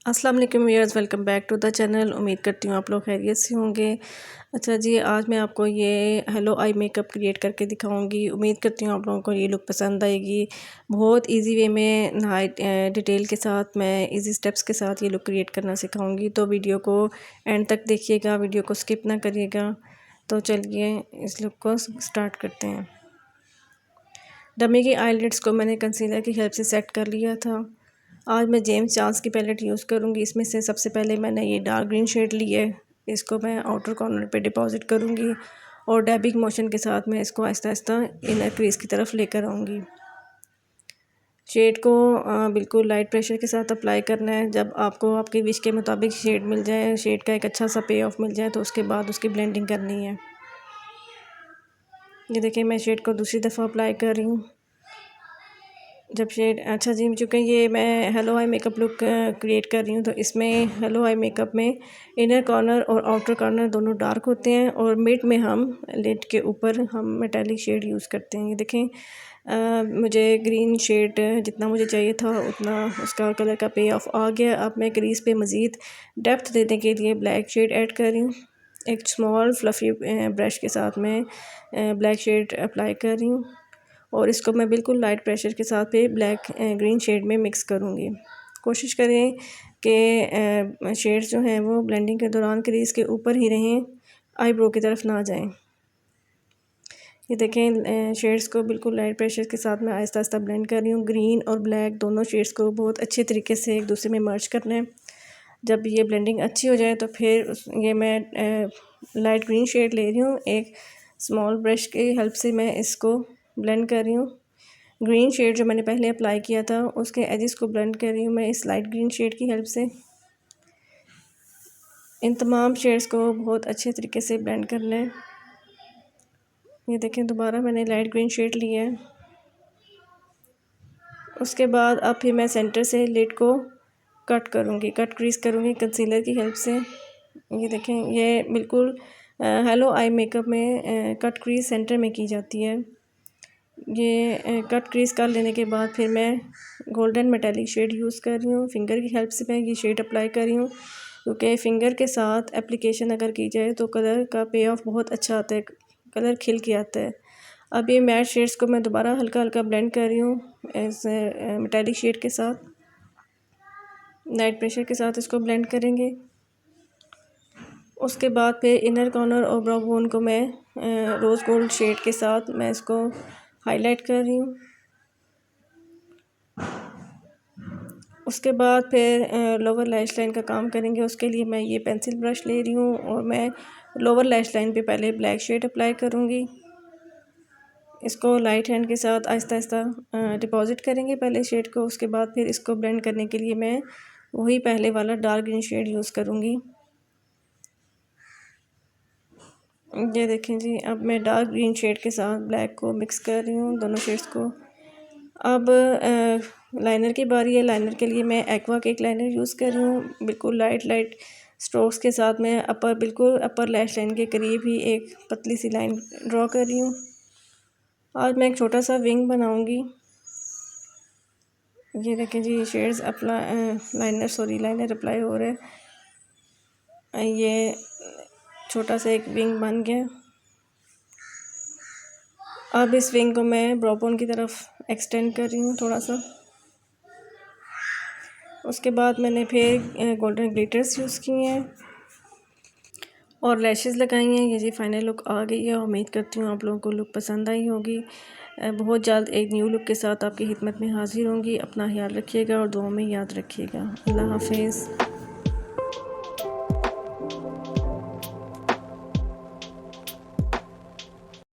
अस्सलाम वालेकुम viewers, welcome back to the channel. उम्मीद करती हूँ आप लोग खैरियत से होंगे। अच्छा जी, आज मैं आपको ये हेलो आई मेकअप क्रिएट करके दिखाऊंगी। उम्मीद करती हूँ आप लोगों को ये लुक पसंद आएगी। बहुत इजी वे में नहाय डिटेल के साथ मैं इजी स्टेप्स के साथ ये लुक क्रिएट करना सिखाऊंगी। तो वीडियो को एंड तक देखिएगा, वीडियो को स्किप ना करिएगा। तो चलिए इस लुक को स्टार्ट करते हैं। डमी की आईलिड्स को मैंने कंसीलर की हेल्प से सेट कर लिया था। आज मैं जेम्स चार्ल्स की पैलेट यूज़ करूँगी। इसमें से सबसे पहले मैंने ये डार्क ग्रीन शेड ली है। इसको मैं आउटर कॉर्नर पे डिपॉजिट करूँगी और डैबिंग मोशन के साथ मैं इसको आहिस्ता आहिस्ता इनर क्रीज की तरफ लेकर आऊँगी। शेड को बिल्कुल लाइट प्रेशर के साथ अप्लाई करना है। जब आपको आपकी विश के मुताबिक शेड मिल जाए, शेड का एक अच्छा सा पे ऑफ मिल जाए, तो उसके बाद उसकी ब्लेंडिंग करनी है। ये देखिए, मैं शेड को दूसरी दफ़ा अप्लाई कर रही हूँ। जब शेड अच्छा जी, चूँकि ये मैं hello eye makeup look create कर रही हूँ, तो इसमें हेलो आई मेकअप में इनर कॉर्नर और आउटर कॉर्नर दोनों डार्क होते हैं और मिड में हम लिड के ऊपर हम मेटालिक शेड यूज़ करते हैं। ये देखें, मुझे ग्रीन शेड जितना मुझे चाहिए था उतना उसका कलर का पे ऑफ आ गया। अब मैं क्रीज पे मज़ीद डेप्थ देने के लिए ब्लैक शेड ऐड कर रही हूँ। एक स्मॉल फ्लफ़ी ब्रश के साथ मैं ब्लैक शेड अप्लाई कर रही हूँ और इसको मैं बिल्कुल लाइट प्रेशर के साथ पे ब्लैक ग्रीन शेड में मिक्स करूँगी। कोशिश करें कि शेड्स जो हैं वो ब्लेंडिंग के दौरान क्रीज के ऊपर ही रहें, आईब्रो की तरफ ना जाएं। ये देखें, शेड्स को बिल्कुल लाइट प्रेशर के साथ मैं आहिस्ता आहिस्ता ब्लेंड कर रही हूँ। ग्रीन और ब्लैक दोनों शेड्स को बहुत अच्छे तरीके से एक दूसरे में मर्ज करना है। जब ये ब्लेंडिंग अच्छी हो जाए तो फिर ये मैं लाइट ग्रीन शेड ले रही हूँ। एक स्मॉल ब्रश की हेल्प से मैं इसको ब्लेंड कर रही हूँ। ग्रीन शेड जो मैंने पहले अप्लाई किया था उसके एजेस को ब्लेंड कर रही हूँ मैं इस लाइट ग्रीन शेड की हेल्प से। इन तमाम शेड्स को बहुत अच्छे तरीके से ब्लेंड करना है। ये देखें, दोबारा मैंने लाइट ग्रीन शेड लिया है। उसके बाद अब फिर मैं सेंटर से लिड को कट करूँगी, कट क्रीज करूँगी कंसीलर की हेल्प से। ये देखें, ये बिल्कुल हेलो आई मेकअप में कट क्रीज सेंटर में की जाती है। ये कट क्रीज कर लेने के बाद फिर मैं गोल्डन मेटालिक शेड यूज़ कर रही हूँ। फिंगर की हेल्प से मैं ये शेड अप्लाई कर रही हूँ, क्योंकि फिंगर के साथ एप्लीकेशन अगर की जाए तो कलर का पे ऑफ बहुत अच्छा आता है, कलर खिल के आता है। अब ये मैट शेड्स को मैं दोबारा हल्का हल्का ब्लेंड कर रही हूँ इस मेटालिक शेड के साथ। लाइट प्रेशर के साथ इसको ब्लेंड करेंगे। उसके बाद फिर इनर कॉर्नर और ब्राउ बोन को मैं रोज़ गोल्ड शेड के साथ मैं इसको हाईलाइट कर रही हूँ। उसके बाद फिर लोअर लैश लाइन का काम करेंगे। उसके लिए मैं ये पेंसिल ब्रश ले रही हूँ और मैं लोअर लैश लाइन पे पहले ब्लैक शेड अप्लाई करूँगी। इसको लाइट हैंड के साथ आहिस्ता आहिस्ता डिपॉजिट करेंगे पहले शेड को। उसके बाद फिर इसको ब्लेंड करने के लिए मैं वही पहले वाला डार्क ग्रीन शेड यूज़ करूँगी। ये देखें जी, अब मैं डार्क ग्रीन शेड के साथ ब्लैक को मिक्स कर रही हूँ, दोनों शेड्स को। अब लाइनर की बारी है। लाइनर के लिए मैं एक्वा केक लाइनर यूज़ कर रही हूँ। बिल्कुल लाइट लाइट स्ट्रोक्स के साथ मैं बिल्कुल अपर लैश लाइन के करीब ही एक पतली सी लाइन ड्रॉ कर रही हूँ। आज मैं एक छोटा सा विंग बनाऊँगी। ये देखें जी, शेड्स लाइनर अप्लाई हो रहा है। ये छोटा सा एक विंग बन गया। अब इस विंग को मैं ब्राउ बोन की तरफ एक्सटेंड कर रही हूँ थोड़ा सा। उसके बाद मैंने फिर गोल्डन ग्लिटर्स यूज़ किए हैं और लैशेस लगाई हैं। ये जी फाइनल लुक आ गई है। उम्मीद करती हूँ आप लोगों को लुक पसंद आई होगी। बहुत जल्द एक न्यू लुक के साथ आपकी खिदमत में हाजिर होंगी। अपना ख्याल रखिएगा और दुआओं में याद रखिएगा। अल्लाह हाफिज़।